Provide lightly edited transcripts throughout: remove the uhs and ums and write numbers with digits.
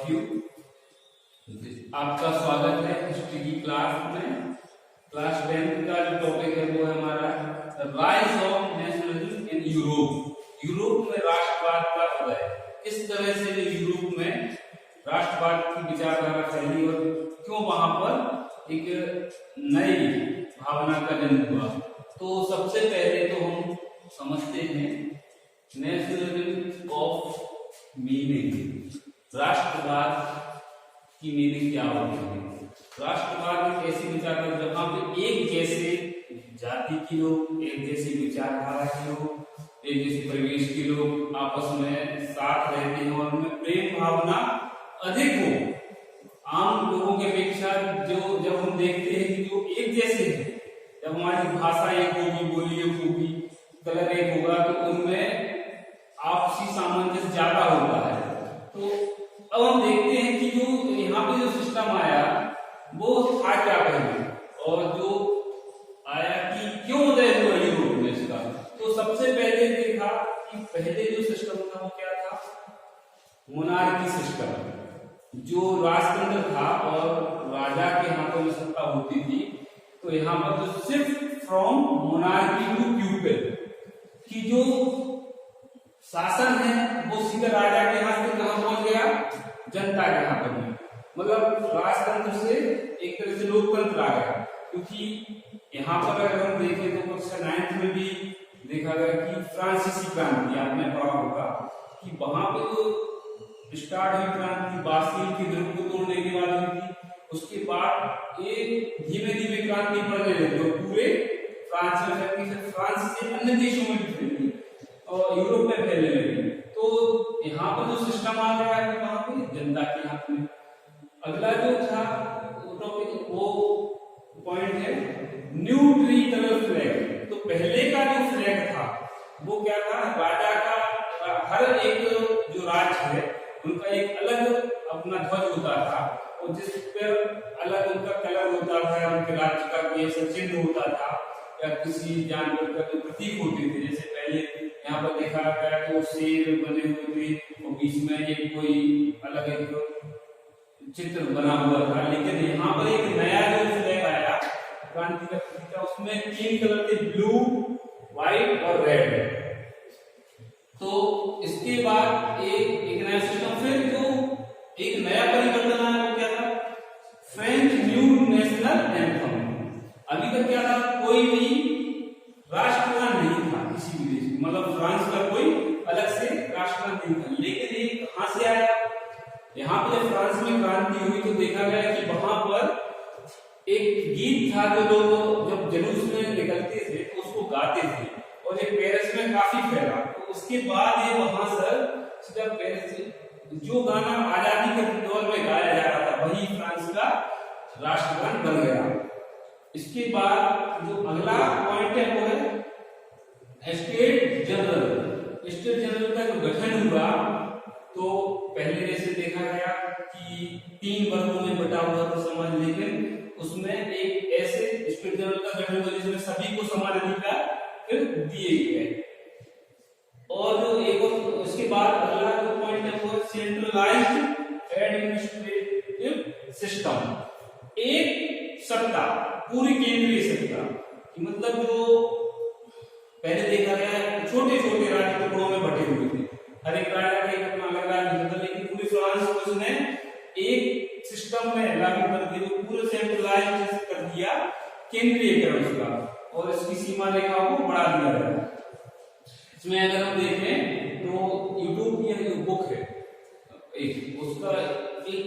Of you. आपका स्वागत है हिस्ट्री की क्लास में। क्लास 10 का जो टॉपिक है वो है हमारा rise of nationalism in Europe. Europe में राष्ट्रवाद का उदय, किस तरह से जो यूरोप में राष्ट्रवाद की विचारधारा फैली और क्यों वहां पर एक नई भावना का जन्म हुआ। तो सबसे पहले तो हम समझते हैं नेशनलिज्म ऑफ मीनिंग, राष्ट्रवाद की मीनिंग क्या होती है। राष्ट्रवाद एक ऐसी विचारधारा जहां पे एक जैसे जाति के लोग, एक जैसी विचारधारा के लोग, एक जैसे परिवेश के लोग आपस में साथ रहते हैं और उनमें प्रेम भावना अधिक हो आम लोगों की अपेक्षा। जो जब हम देखते हैं कि जो एक जैसे हैं, जब हमारी भाषा एक होगी, बोली एक होगी, कलर एक होगा, तो उनमें आपसी सामंजस्य ज्यादा होता है। तो अब हम देखते हैं कि जो यहाँ पे जो सिस्टम आया वो था क्या पहले, और जो आया कि क्यों उदय हुआ यूरोप में इसका। तो सबसे पहले देखा कि पहले जो सिस्टम था वो क्या था, मोनार्की सिस्टम। जो राजतंत्र था और राजा के हाथों में सत्ता होती थी। तो यहाँ पर जो shift from monarchy to people की जो शासन है वो सीधा राजा के हाथ से कहां पहुंच गया, जनता के हाथ में। मतलब राजतंत्र से एक तरह से लोकतंत्र आ गया। क्योंकि यहाँ पर अगर हम देखें तो कक्षा 9 में भी देखा गया कि फ्रांसीसी क्रांति, आपने पढ़ा होगा कि वहां पे जो स्टार्ट हुई क्रांति बास्टील के दुर्ग को तोड़ने के बाद हुई थी। उसके बाद एक धीमे धीमे क्रांति बढ़ने लगी और पूरे फ्रांस में फैली, फिर फ्रांस से अन्य देशों में भी फैली और यूरोप में फैलने लगी। तो यहाँ पर जो सिस्टम आ गया है वहां पे जनता के हाथ में। अगला जो था टॉपिक वो पॉइंट है न्यू ट्री कलर फ्लैग। तो पहले का जो फ्लैग था वो क्या था, राजा का हर एक जो राज्य है उनका एक अलग अपना ध्वज होता था और जिस पर अलग उनका कलर होता था, उनके राज्य का कोई ऐसा चिन्ह होता था या किसी जानवर का जो प्रतीक होते थे। जैसे पहले यहाँ पर देखा गया कि वो शेर बने हुए थे और बीच में एक कोई अलग एक चित्र बना हुआ था। लेकिन यहाँ पर एक नया जो फ्लैग आया क्रांति का प्रतीक, उसमें 3 कलर थे, ब्लू, व्हाइट और रेड। तो इसके बाद एक नया सिस्टम, फिर जो एक नया परिवर्तन आया वो क्या था, फ्रेंच न्यू नेशनल एंथम। अभी तक क्या था, कोई भी राष्ट्रगान नहीं था किसी भी देश, मतलब फ्रांस का कोई अलग से राष्ट्रगान नहीं था। लेकिन ये कहां से आया, यहाँ पे फ्रांस में क्रांति हुई तो देखा गया कि वहां पर एक गीत था जो लोग जब जुलूस में निकलते थे तो उसको गाते थे और ये पेरिस में काफी फैला। तो उसके बाद ये वहां से सीधा पेरिस से जो गाना आजादी के दौर में गाया जा रहा था वही फ्रांस का राष्ट्रगान बन गया। इसके बाद जो अगला पॉइंट है वो है स्टेट जनरल। स्टेट जनरल का जो गठन हुआ तो पहले जैसे देखा गया कि 3 वर्गों में बटा हुआ था समाज, लेकिन उसमें एक ऐसे स्टेट जनरल का गठन हुआ जिसमें सभी को समान अधिकार फिर दिए गए। और जो एक उसके बाद अगला जो पॉइंट है वो सेंट्रलाइज्ड एडमिनिस्ट्रेटिव सिस्टम। एक सत्ता, पूरी केंद्रीय सत्ता, मतलब जो पहले देखा गया है छोटे छोटे राज्य टुकड़ों में बटे हुए थे, हर एक राजा का एक अपना अलग राज्य होता, लेकिन पूरी फ्रांस को उसने एक सिस्टम में लागू कर दिया, जो पूरे सेंट्रलाइज कर दिया, केंद्रीयकरण उसका, और इसकी सीमा रेखा को बढ़ा दिया गया। इसमें अगर हम देखें तो यूरोपियन जो बुक है एक, उसका एक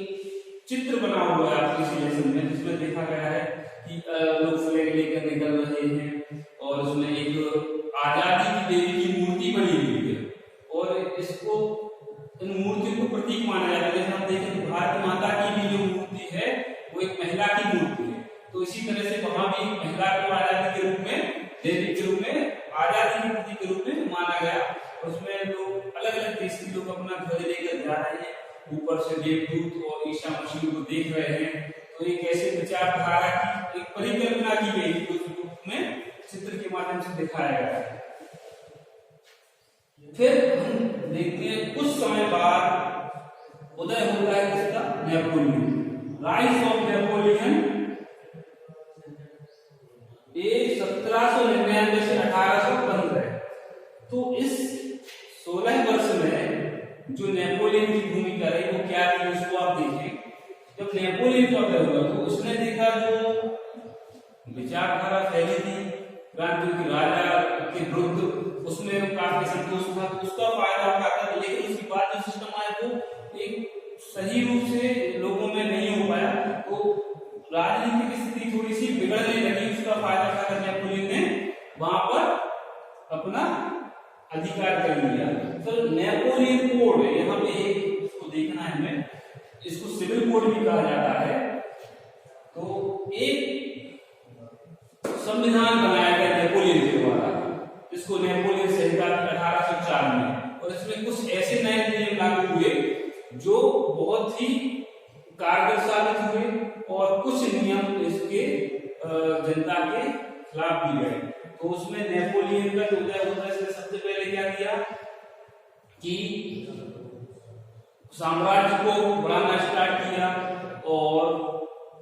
चित्र बना हुआ है आपके लेसन में, जिसमें देखा गया है कि लोग फ्लैग लेकर निकल रहे हैं और उसमें एक आजादी की देवी की मूर्ति बनी हुई है और इसको इन मूर्ति को प्रतीक माना जाता है। जैसे हम देखें तो भारत माता की भी जो मूर्ति है वो एक महिला की मूर्ति है। तो इसी तरह से वहां भी महिला को आजादी के रूप में, देवी के रूप में, आजादी की प्रतीक के रूप में माना गया। उसमें लोग अलग अलग देश के लोग अपना ध्वज लेकर जा रहे हैं, ऊपर से देवदूत और ईसा मसीह को देख रहे हैं। तो एक ऐसे विचारधारा की एक परिकल्पना की गई थी, उस रूप में चित्र के माध्यम से दिखाया गया है। फिर हम देखते हैं कुछ समय बाद उदय होता है किसका? नेपोलियन। राइज ऑफ नेपोलियन ये 1799 से 1815। तो इस 16 वर्ष में जो नेपोलियन की भूमिका रही वो क्या थी उसको आप देखिए। जब नेपोलियन का उदय हुआ तो उसने देखा जो विचारधारा फैली थी क्रांति की राजा के विरुद्ध, उसमें काफी संतोष था, तो उसका फायदा उठाता था। लेकिन उसके बाद जो सिस्टम आया वो एक सही रूप से लोगों में नहीं हो पाया, तो राजनीतिक स्थिति थोड़ी सी बिगड़ने लगी। उसका फायदा उठाकर नेपोलियन ने वहां पर अपना अधिकार कर लिया। तो नेपोलियन कोड यहाँ पे इसको देखना है हमें, इसको सिविल कोड भी कहा जाता है। तो एक संविधान बनाया गया नेपोलियन के द्वारा, इसको नेपोलियन संहिता 1804 में, और इसमें कुछ ऐसे नए नियम लागू हुए जो बहुत ही कारगर साबित हुए और कुछ नियम इसके जनता के खिलाफ भी गए। तो उसमें नेपोलियन का जो उदय होता है इसने सबसे पहले क्या किया कि साम्राज्य को बढ़ाना स्टार्ट किया, और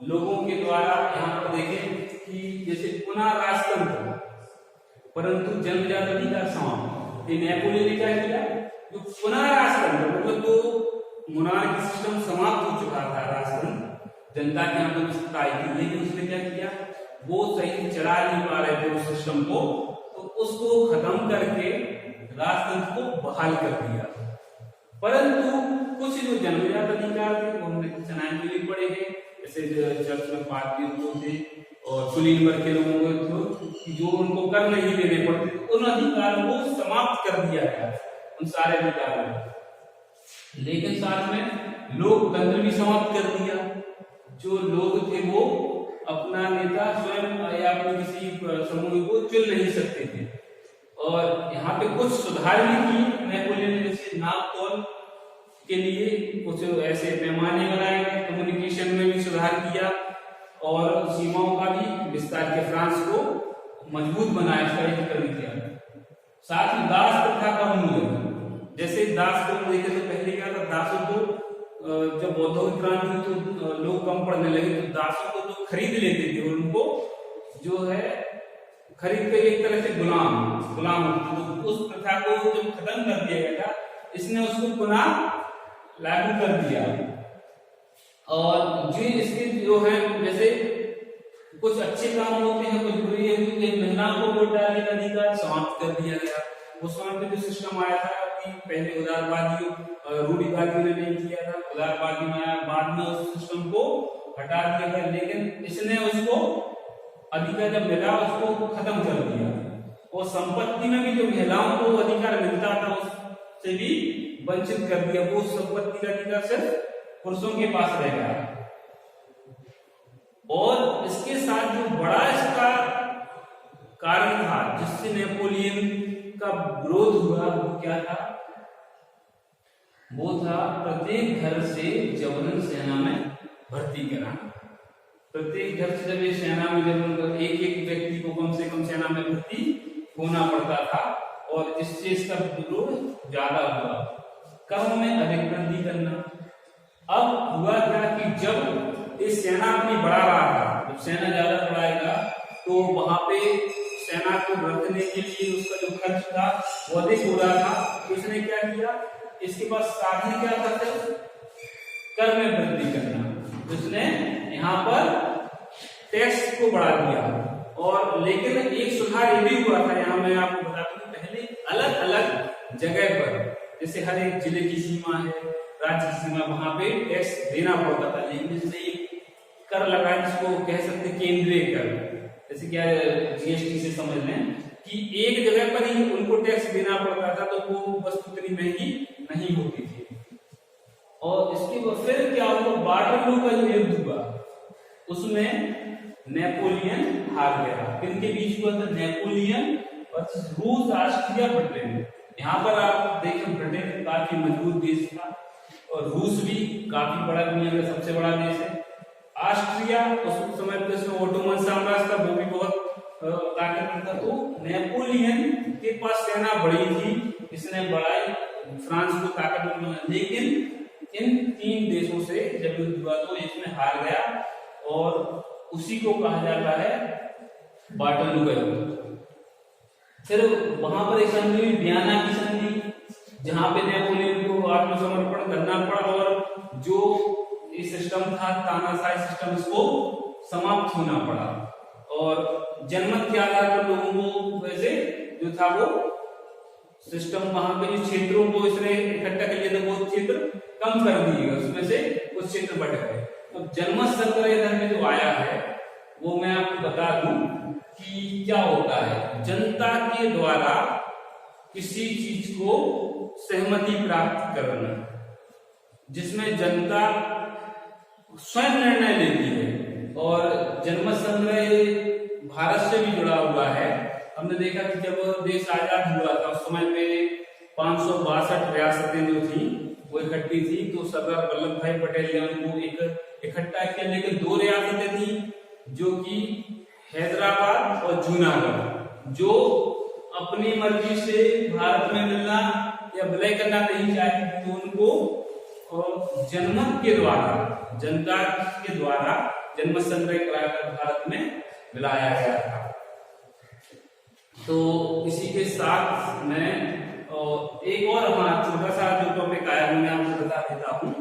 लोगों के द्वारा यहाँ पर देखें कि जैसे पुनः राजतंत्र परंतु जन्मजात अधिकार समाप्त, ये नेपोलियन ने क्या किया? जो पुनः राजतंत्र मतलब तो मोनार्की सिस्टम समाप्त हो चुका था, राजतंत्र जनता के यहाँ पर सत्ता आई थी, लेकिन उसने क्या किया? वो सही चला नहीं पा रहे थे उस सिस्टम को, तो उसको खत्म करके राजतंत्र को बहाल कर दिया। परंतु कुछ जो जन्मजात अधिकार थे वो हमने कुछ न्याय के लिए पड़े हैं, जैसे चर्च में पादरियों थे और कुलीन वर्ग के लोगों को जो उनको कर नहीं देने पड़ते, उन अधिकारों को समाप्त कर दिया गया, उन सारे अधिकारों को। लेकिन साथ में लोकतंत्र भी समाप्त कर दिया। जो लोग थे वो अपना नेता स्वयं या अपने किसी समूह को चुन नहीं सकते थे, और यहाँ पे कुछ सुधार भी किए नेपोलियन ने, जैसे नाप तोल के लिए कुछ ऐसे पैमाने बनाए गए, कम्युनिकेशन में भी सुधार किया, और सीमाओं का भी विस्तार किया, फ्रांस को मजबूत बनाया, शहरीकरण किया। साथ ही दास प्रथा का उन्मूलन, जैसे दास को देखे तो पहले क्या था, दासों को जब औद्योगिक क्रांति हुई तो लोग कम पढ़ने लगे, तो दासों को तो खरीद लेते थे, और उनको जो है खरीद के एक तरह से गुलाम तो उस प्रथा को जब खत्म कर दिया गया था, इसने उसको पुनः लागू कर दिया। और जो इसके जो है जैसे कुछ अच्छे काम होते हैं, कुछ बुरे होते हैं, महिलाओं को वोट डालने का अधिकार समाप्त कर दिया गया। उस समय पे जो सिस्टम आया था कि पहले उदारवादियों रूढ़िवादियों ने नहीं किया था, उदारवादी में आया, बाद में उस सिस्टम को हटा दिया गया, लेकिन इसने उसको अधिकार जब मिला उसको खत्म कर दिया। और संपत्ति में भी जो महिलाओं को अधिकार मिलता था उससे भी वंचित कर दिया, वो संपत्ति का अधिकार सिर्फ पुरुषों के पास रह गया। और इसके साथ जो बड़ा इसका कारण था जिससे नेपोलियन का विरोध हुआ वो क्या था? वो था प्रत्येक घर से जबरन सेना में भर्ती कराना। प्रत्येक घर से जब ये सेना में जब एक व्यक्ति को कम से कम सेना में भर्ती होना पड़ता था, और इससे इसका विरोध ज्यादा हुआ। कर्म में अधिक वृद्धि करना। अब हुआ क्या कि जब ये सेना अपनी बढ़ा रहा था, जब सेना ज्यादा बढ़ाएगा तो वहां पे सेना को रखने के लिए उसका जो खर्च था वो अधिक हो रहा था। तो इसने क्या किया? इसके पास साधन क्या था? कर में वृद्धि करना। उसने यहाँ पर टैक्स को बढ़ा दिया। और लेकिन एक सुधार ये भी हुआ था, यहाँ मैं आपको बता दूं, पहले अलग अलग जगह पर जैसे हर एक जिले की सीमा है, राज्य की सीमा, वहां पे टैक्स देना पड़ता था। लेकिन इसने कर लगाया जिसको कह सकते केंद्रीय कर, जैसे क्या जीएसटी से समझ लें कि एक जगह पर ही उनको टैक्स देना पड़ता था, तो वो वस्तु इतनी महंगी नहीं होती थी। और इसके बाद फिर क्या हुआ? वाटरलू का जो युद्ध हुआ उसमें नेपोलियन हार गया। किनके बीच हुआ था? नेपोलियन और रूस, ऑस्ट्रिया, ब्रिटेन। यहाँ पर आप देखें ब्रिटेन काफी मजबूत देश था और रूस भी काफी बड़ा, दुनिया का सबसे बड़ा देश है। ऑस्ट्रिया उस समय पे इसमें ओटोमन साम्राज्य था, वो भी बहुत ताकतवर था। तो नेपोलियन के पास सेना बड़ी थी, इसने बढ़ाई, फ्रांस को ताकतवर बना। लेकिन इन 3 देशों से जब युद्ध हुआ तो इसमें हार गया और उसी को कहा जाता है वाटरलू का युद्ध। फिर वहां पर एक संधि हुई, वियना की संधि, जहां पे नेपोलियन को आत्मसमर्पण करना पड़ा और जो ये सिस्टम था तानाशाही सिस्टम, इसको समाप्त होना पड़ा। और जनमत के आधार पर लोगों को वैसे जो था वो सिस्टम, वहां पे जो क्षेत्रों को इसने इकट्ठा कर लिया था वो क्षेत्र कम कर दिए गए, उसमें से कुछ क्षेत्र बढ़ गए। तो जनमत संग्रह इधर में जो आया है वो मैं आपको बता दूं कि क्या होता है। जनता के द्वारा किसी चीज को सहमति प्राप्त करना, जिसमें जनता स्वयं निर्णय लेती है। और जनमत संग्रह भारत से भी जुड़ा हुआ है। हमने देखा कि जब देश आजाद हुआ था उस समय पे 562 रियासतें जो थी वो इकट्ठी थी, तो सरदार वल्लभ भाई पटेल ने उनको एक इकट्ठा किया। लेकिन 2 रियासतें थी जो कि हैदराबाद और जूनागढ़, जो अपनी मर्जी से भारत में मिलना या विलय करना नहीं चाहती, तो उनको जनमत के द्वारा, जनता के द्वारा जनमत संग्रह कराकर भारत में मिलाया गया था। तो इसी के साथ मैं एक और छोटा सा जो टॉपिक आया मैं आपको बता देता हूं।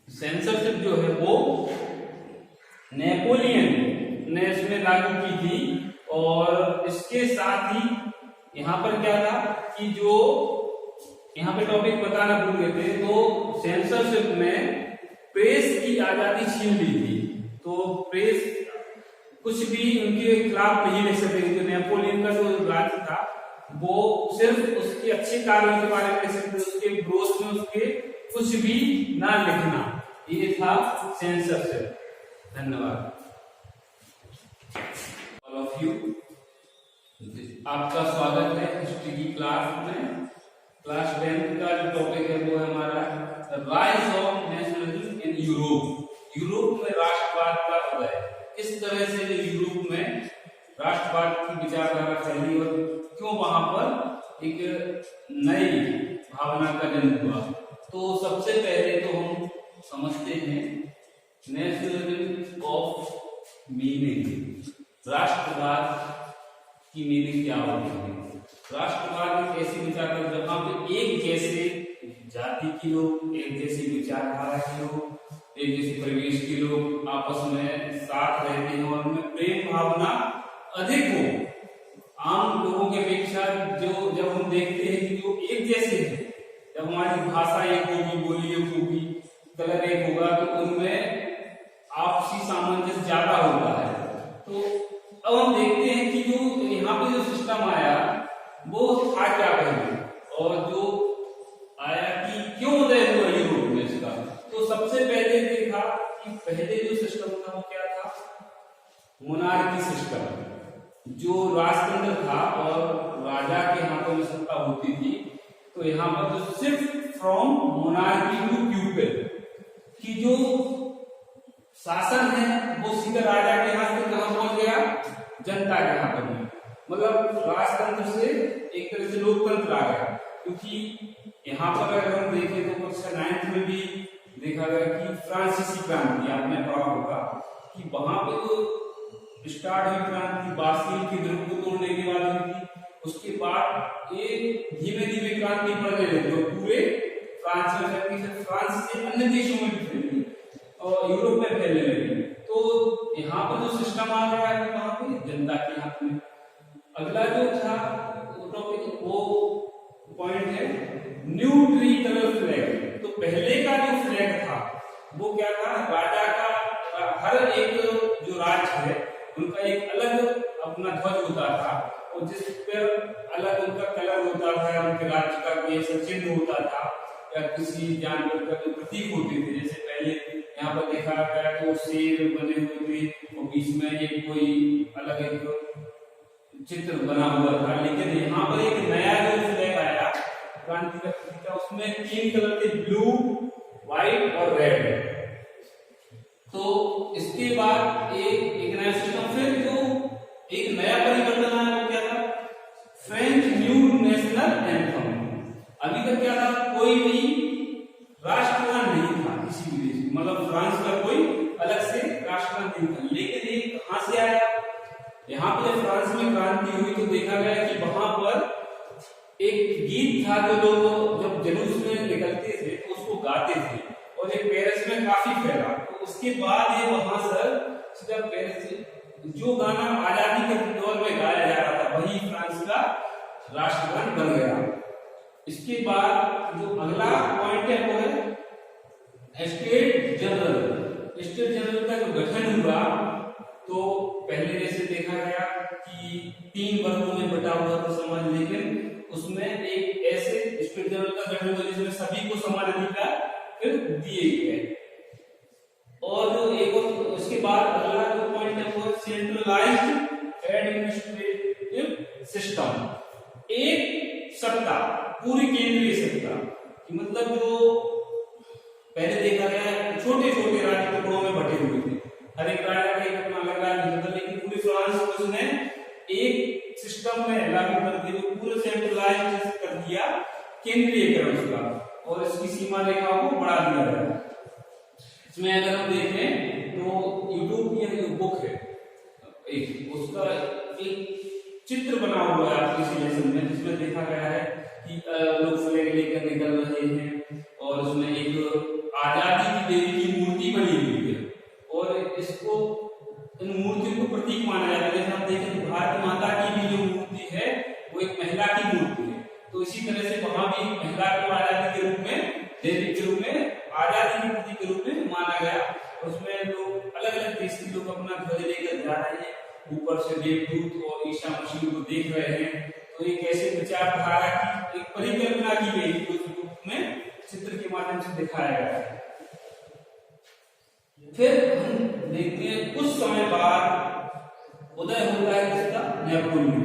सेंसरशिप जो है वो नेपोलियन ने इसमें लागू की थी। और इसके साथ ही यहाँ पर क्या था कि जो यहाँ पे टॉपिक बताना भूल गए थे, तो सेंसरशिप में प्रेस की आजादी छीन ली थी। तो प्रेस कुछ भी उनके खिलाफ नहीं लिख सकते। जो नेपोलियन का जो राज्य था वो सिर्फ उसके अच्छे कार्यों के बारे में लिख सकते, उसके विरोध में उसके कुछ भी ना लिखना, ये था सेंसरशिप। धन्यवाद ऑल ऑफ यू। आपका स्वागत है हिस्ट्री की क्लास में। क्लास 10 का जो टॉपिक है वो है हमारा rise of nationalism in Europe. Europe में राष्ट्रवाद का उदय, किस तरह से जो यूरोप में राष्ट्रवाद की विचारधारा फैली और क्यों वहां पर एक नई भावना का जन्म हुआ। तो सबसे पहले तो हम समझते हैं नेशनलिज्म ऑफ मीनिंग, राष्ट्रवाद की मीनिंग क्या होती है। राष्ट्रवाद एक ऐसी विचारधारा जहां पे एक जैसे जाति के लोग, एक जैसी विचारधारा के लोग, एक जैसे परिवेश के लोग आपस में साथ रहते हैं और उनमें प्रेम भावना अधिक हो आम लोगों की अपेक्षा। जो जब हम देखते हैं कि जो एक जैसे हैं, जब हमारी भाषा एक होगी, बोली एक होगी, कलर एक होगा, तो उनमें आपसी सामंजस्य ज्यादा होता है। तो अब हम देखते हैं कि जो यहाँ पे जो सिस्टम आया वो था क्या पहले, और जो आया कि क्यों उदय हुआ यूरोप में इसका। तो सबसे पहले देखा कि पहले जो सिस्टम था वो क्या था, मोनार्की सिस्टम। जो राजतंत्र था और राजा के हाथों में सत्ता होती थी। तो यहाँ पर जो सिर्फ फ्रॉम मोनार्की टू प्यूपल की जो शासन है वो सीधा राजा के हाथ से कहां पहुंच गया, जनता के हाथ में। मतलब राजतंत्र से एक तरह से लोकतंत्र आ गया। क्योंकि यहाँ पर अगर हम देखें तो कक्षा 9 में भी देखा गया कि फ्रांसीसी क्रांति, आपने पढ़ा होगा कि वहां पे तो स्टार्ट हुई क्रांति बास्टील की दुर्ग को तोड़ने के बाद हुई थी। उसके बाद ये धीमे धीमे क्रांति बढ़ने लगी और पूरे फ्रांस में, फ्रांस से अन्य देशों में भी फैली और यूरोप में फैलने लगी। तो यहाँ पर जो सिस्टम आ रहा है वहां पे जनता के हाथ में। अगला जो था टॉपिक वो पॉइंट है न्यू ट्री कलर फ्लैग। तो पहले का जो फ्लैग था वो क्या था, राजा का हर एक जो राज्य है उनका एक अलग अपना ध्वज होता था और जिस पर अलग उनका कलर होता था, उनके राज्य का कोई चिन्ह होता था या किसी जानवर का जो प्रतीक होते थे। जैसे पहले यहाँ पर देखा गया तो शेर बने हुए थे और बीच में एक कोई अलग एक चित्र बना हुआ था। लेकिन यहाँ पर एक नया जो फ्लैग आया क्रांति का प्रतीक था, उसमें 3 कलर थे, ब्लू, व्हाइट और रेड। तो इसके बाद एक नया सिस्टम, फिर जो एक नया परिवर्तन आया वो क्या था, फ्रेंच न्यू नेशनल एंथम। अभी तक क्या था, कोई भी राष्ट्रगान नहीं था किसी भी देश, मतलब फ्रांस का कोई अलग से राष्ट्रगान नहीं था। लेकिन ये कहां से आया, यहाँ पे फ्रांस में क्रांति हुई तो देखा गया कि वहां पर एक गीत था जो लोग जब जुलूस में निकलते थे तो उसको गाते थे, और ये पेरिस में काफी फैला। तो उसके बाद ये वहां से जब पेरिस से जो गाना आजादी के दौर में गाया जा रहा था वही फ्रांस का राष्ट्रगान बन गया। इसके बाद जो अगला पॉइंट है वो है स्टेट जनरल। स्टेट जनरल का जो गठन हुआ तो पहले जैसे देखा गया कि 3 वर्गों में बटा हुआ था समाज, लेकिन उसमें एक ऐसे स्टेट जनरल का गठन हुआ जिसमें सभी को समान अधिकार फिर दिए गए। और जो एक और उसके बाद अगला जो पॉइंट है वो सेंट्रलाइज्ड एडमिनिस्ट्रेटिव सिस्टम। एक सत्ता, पूरी केंद्रीय सत्ता कि मतलब जो पहले देखा गया छोटे छोटे राज्य टुकड़ों में बटे हुए थे, हर एक राजा का एक अपना अलग राज्य था, लेकिन पूरी फ्रांस को उसने एक सिस्टम में लागू कर दिया, जो पूरे सेंट्रलाइज कर दिया, केंद्रीयकरण उसका, और इसकी सीमा रेखाओं को बढ़ा दिया गया। इसमें अगर हम देखें तो यूटोपियन जो बुक है एक, उसका एक चित्र बना हुआ है आपकी सिलेक्शन में, जिसमें देखा गया है कि लोग फ्लैग लेकर निकल रहे हैं और उसमें एक आजादी की देवी की मूर्ति बनी हुई है, और इसको इन मूर्तियों को प्रतीक माना जाता है। जैसे हम देखें तो भारत माता की भी जो मूर्ति है वो एक महिला की मूर्ति है, तो इसी तरह से वहां भी महिला को आजादी के रूप में, देवी के रूप में, आजादी की मूर्ति के रूप में माना गया। उसमें लोग अलग अलग देश के लोग अपना ध्वज लेकर जा रहे हैं, ऊपर से देवदूत और ईसा मसीह को देख रहे हैं। तो एक ऐसे विचारधारा की एक परिकल्पना की गई जो में चित्र के माध्यम से दिखाया गया है। फिर हम देखते हैं कुछ समय बाद उदय होता है किसका, नेपोलियन,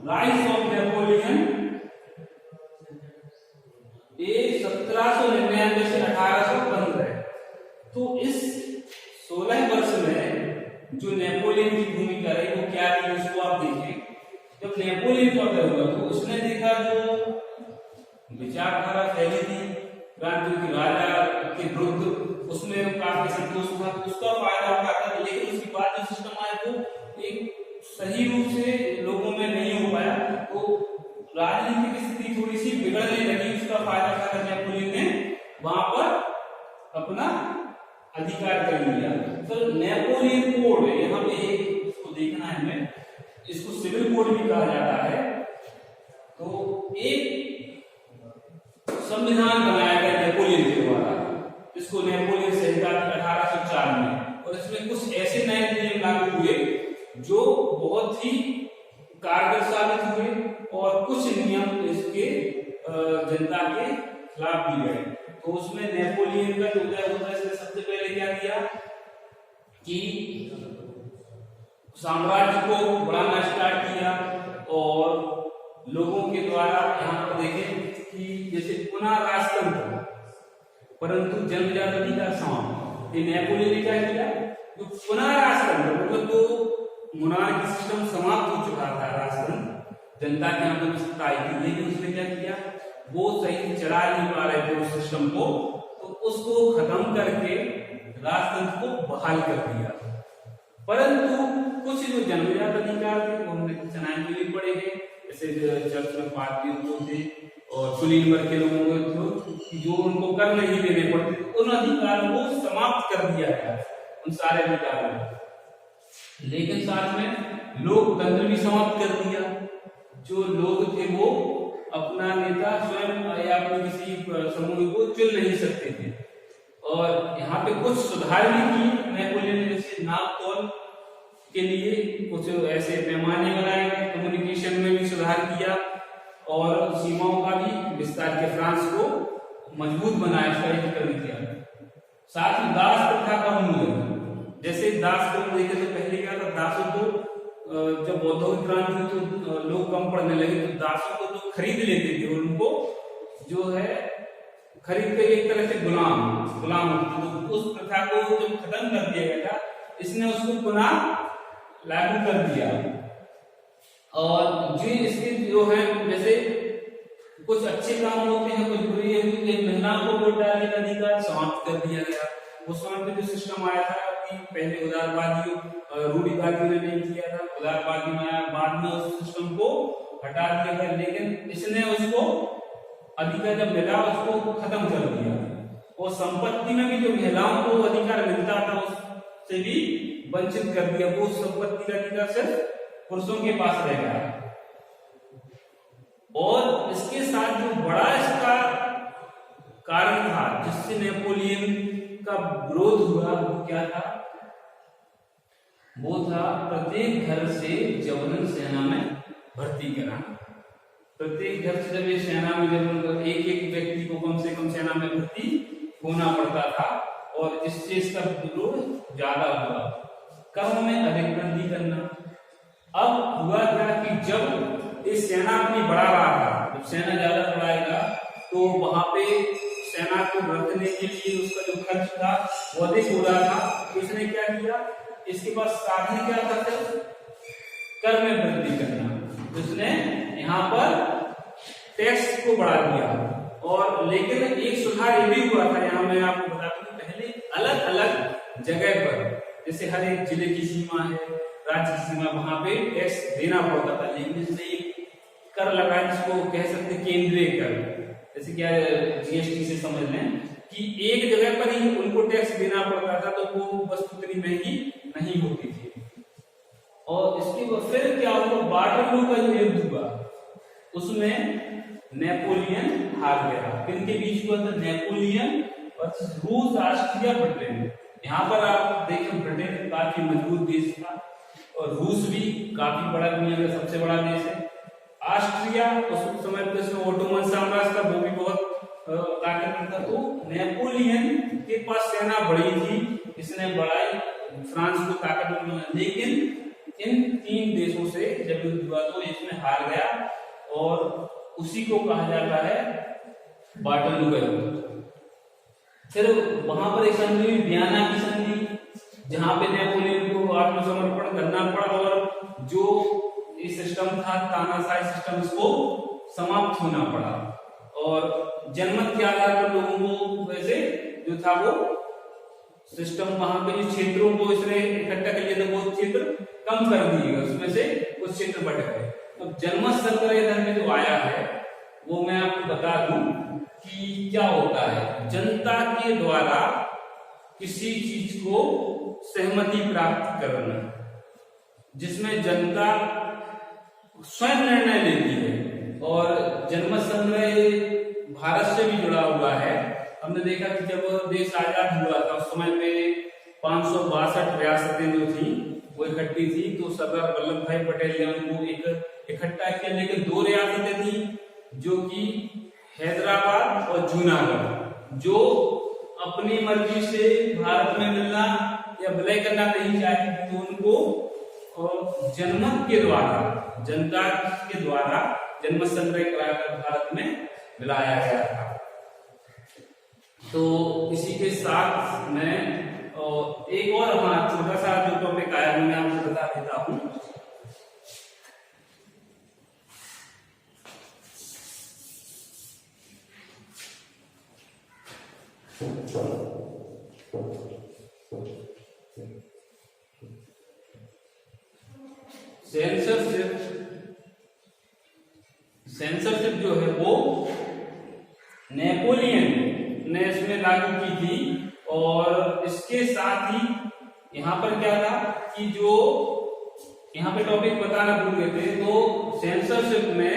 राइज ऑफ नेपोलियन। ये 1799 से 1815। तो इस 16 वर्ष में जो नेपोलियन की भूमिका रही वो क्या थी, उसको आप देखें। जब नेपोलियन का उदय हुआ तो उसने देखा जो विचारधारा फैली थी क्रांति की राजा के विरुद्ध, उसमें काफी संतोष हुआ, उसका फायदा उठाता था। लेकिन उसके बाद जो सिस्टम आया वो एक सही रूप से लोगों में नहीं हो पाया, तो राजनीतिक स्थिति थोड़ी सी बिगड़ने लगी। उसका फायदा उठाकर नेपोलियन ने वहां पर अपना अधिकार कर लिया। तो नेपोलियन कोड यहाँ पे इसको देखना है हमें, इसको सिविल कोड भी कहा जाता है। तो एक संविधान बनाया गया नेपोलियन के द्वारा, इसको नेपोलियन संहिता 1804 में, और इसमें कुछ ऐसे नए नियम लागू हुए जो बहुत ही कारगर साबित हुए, और कुछ नियम इसके जनता के खिलाफ भी गए। तो उसमें नेपोलियन का जो उदय होता है, इसने सबसे पहले क्या किया कि साम्राज्य को बढ़ाना स्टार्ट किया, और लोगों के द्वारा यहाँ पर देखें कि जैसे पुनः राजतंत्र परंतु जनजाति का समाप्त, ये नेपोलियन ने क्या किया, जो पुनः राजतंत्र मतलब तो मोनार्की सिस्टम समाप्त हो चुका था, राजतंत्र जनता के यहाँ पर सत्ता आई थी, लेकिन उसने क्या किया, वो सही चला नहीं पा रहे थे उस सिस्टम को, तो उसको खत्म करके राजतंत्र को बहाल कर दिया। परंतु कुछ जो जनजात अधिकार थे वो हमने चनाए के लिए पड़े हैं, जैसे चर्च में पादरी लोग थे और कुलीन वर्ग के लोगों को जो उनको कर नहीं देने पड़ते, तो उन अधिकारों को समाप्त कर दिया गया, उन सारे अधिकारों को। लेकिन साथ में लोकतंत्र भी समाप्त कर दिया। जो लोग थे वो अपना नेता स्वयं या अपने किसी समूह को चुन नहीं सकते थे, और यहाँ पे कुछ सुधार भी किए नेपोलियन ने, जैसे नापतोल के लिए कुछ ऐसे पैमाने बनाए गए, कम्युनिकेशन में भी सुधार किया, और सीमाओं का भी विस्तार के फ्रांस को मजबूत बनाया, शहरीकरण किया। साथ ही दास प्रथा का उन्मूलन, जैसे दास को देखे तो पहले क्या था, दासों को जब औद्योगिक क्रांति हुई तो लोग कम पढ़ने लगे, तो दासों को तो खरीद लेते थे और उनको जो है खरीद कर एक तरह से गुलाम तो उस प्रथा को जब खत्म कर दिया गया था, इसने उसको पुनः लागू कर दिया। और जो इसके जो है जैसे कुछ अच्छे काम होते हैं, कुछ बुरे होते हैं। महिलाओं को वोट डालने का अधिकार समाप्त कर दिया गया। उस समय पे जो सिस्टम आया था कि पहले उदारवादियों रूढ़िवादियों ने नहीं किया था, उदारवादी में आया, बाद में उस सिस्टम को हटा दिया गया, लेकिन इसने उसको अधिकार जब मिला उसको खत्म कर दिया। और संपत्ति में भी जो महिलाओं को अधिकार मिलता था उससे भी वंचित कर दिया। वो संपत्ति का अधिकार सिर्फ पुरुषों के पास रह गया। और इसके साथ जो बड़ा इसका कारण था जिससे नेपोलियन का विरोध हुआ, वो क्या था? वो था प्रत्येक घर से जबरन सेना में भर्ती कराना। प्रत्येक घर से जब ये सेना में जबरन एक एक व्यक्ति को कम से कम सेना में भर्ती होना पड़ता था, और इससे इसका विरोध ज्यादा हुआ। कर्म में अधिक वृद्धि करना। अब हुआ क्या कि जब ये सेना अपनी बढ़ा रहा था, जब सेना ज्यादा बढ़ाएगा तो वहां पे सेना को रखने के लिए उसका जो खर्च था वो अधिक हो रहा था। तो इसने क्या किया, इसके पास साधन क्या था? कर में वृद्धि करना। तो इसने यहाँ पर टैक्स को बढ़ा दिया। और लेकिन एक सुधार ये भी हुआ था, यहाँ मैं आपको बता दूं, पहले अलग अलग जगह पर जैसे हर एक जिले की सीमा है, राज्य की सीमा, वहां पे टैक्स देना पड़ता था। लेकिन इसने एक कर लगाया जिसको कह सकते केंद्रीय कर, जैसे क्या जीएसटी से समझ लें कि एक जगह पर ही उनको टैक्स देना पड़ता था, तो वो वस्तु इतनी महंगी नहीं होती थी। और इसके बाद फिर क्या हुआ, वाटरलू का जो युद्ध हुआ उसमें नेपोलियन हार गया। किनके बीच हुआ था? नेपोलियन और रूस, ऑस्ट्रिया, ब्रिटेन। यहाँ पर आप देखें ब्रिटेन काफी मजबूत देश था और रूस भी काफी बड़ा, दुनिया का सबसे बड़ा देश है। ऑस्ट्रिया उस समय पे इसमें ओटोमन साम्राज्य था, वो भी बहुत ताकतवर था। तो नेपोलियन के पास सेना बड़ी थी, इसने बढ़ाई, फ्रांस को ताकतवर बनाया। लेकिन इन तीन देशों से जब युद्ध हुआ तो इसमें हार गया, और उसी को कहा जाता है वाटरलू का युद्ध। फिर वहां पर एक संधि, वियना की संधि, जहां पे नेपोलियन को आत्मसमर्पण करना पड़ा और जो ये सिस्टम था तानाशाही सिस्टम, इसको समाप्त होना पड़ा। और जनमत के आधार पर लोगों को वैसे जो था वो सिस्टम, वहां पे जो क्षेत्रों को इसने इकट्ठा कर लिया था वो क्षेत्र कम कर दिए गए, उसमें से कुछ क्षेत्र बढ़ गए। तो जनमत संग्रह में जो आया है वो मैं आपको बता दूं कि क्या होता है। जनता के द्वारा किसी चीज को सहमति प्राप्त करना, जिसमें जनता स्वयं निर्णय लेती है। और जनमत संग्रह भारत से भी जुड़ा हुआ है। हमने देखा कि जब देश आजाद हुआ था उस समय पे 562 रियासतें जो थी वो इकट्ठी थी, तो सरदार वल्लभ भाई पटेल ने उनको इकट्ठा किया। लेकिन दो रियासतें थी जो कि हैदराबाद और जूनागढ़, जो अपनी मर्जी से भारत में मिलना या विलय करना नहीं चाहती थी, तो उनको जनमत के द्वारा, जनता के द्वारा जनमत संग्रह कराकर भारत में मिलाया गया था। तो इसी के साथ मैं एक और हमारा छोटा सा जो टॉपिक आया वो मैं आपको बता देता हूं। सेंसरशिप जो है वो नेपोलियन ने इसमें लागू की थी। और इसके साथ ही यहाँ पर क्या था कि जो यहाँ पे टॉपिक बताना भूल गए थे, तो सेंसरशिप में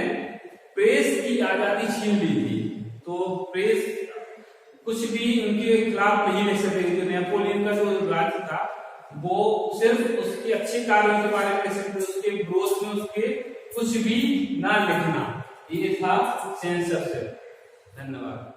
प्रेस की आजादी छीन ली थी। तो प्रेस कुछ भी उनके खिलाफ नहीं लिख सकते। जो नेपोलियन का जो राज्य था वो सिर्फ उसके अच्छे कार्यों के बारे में लिख सकते, उसके विरोध में उसके कुछ भी ना लिखना। ये था सेंसरशिप। धन्यवाद।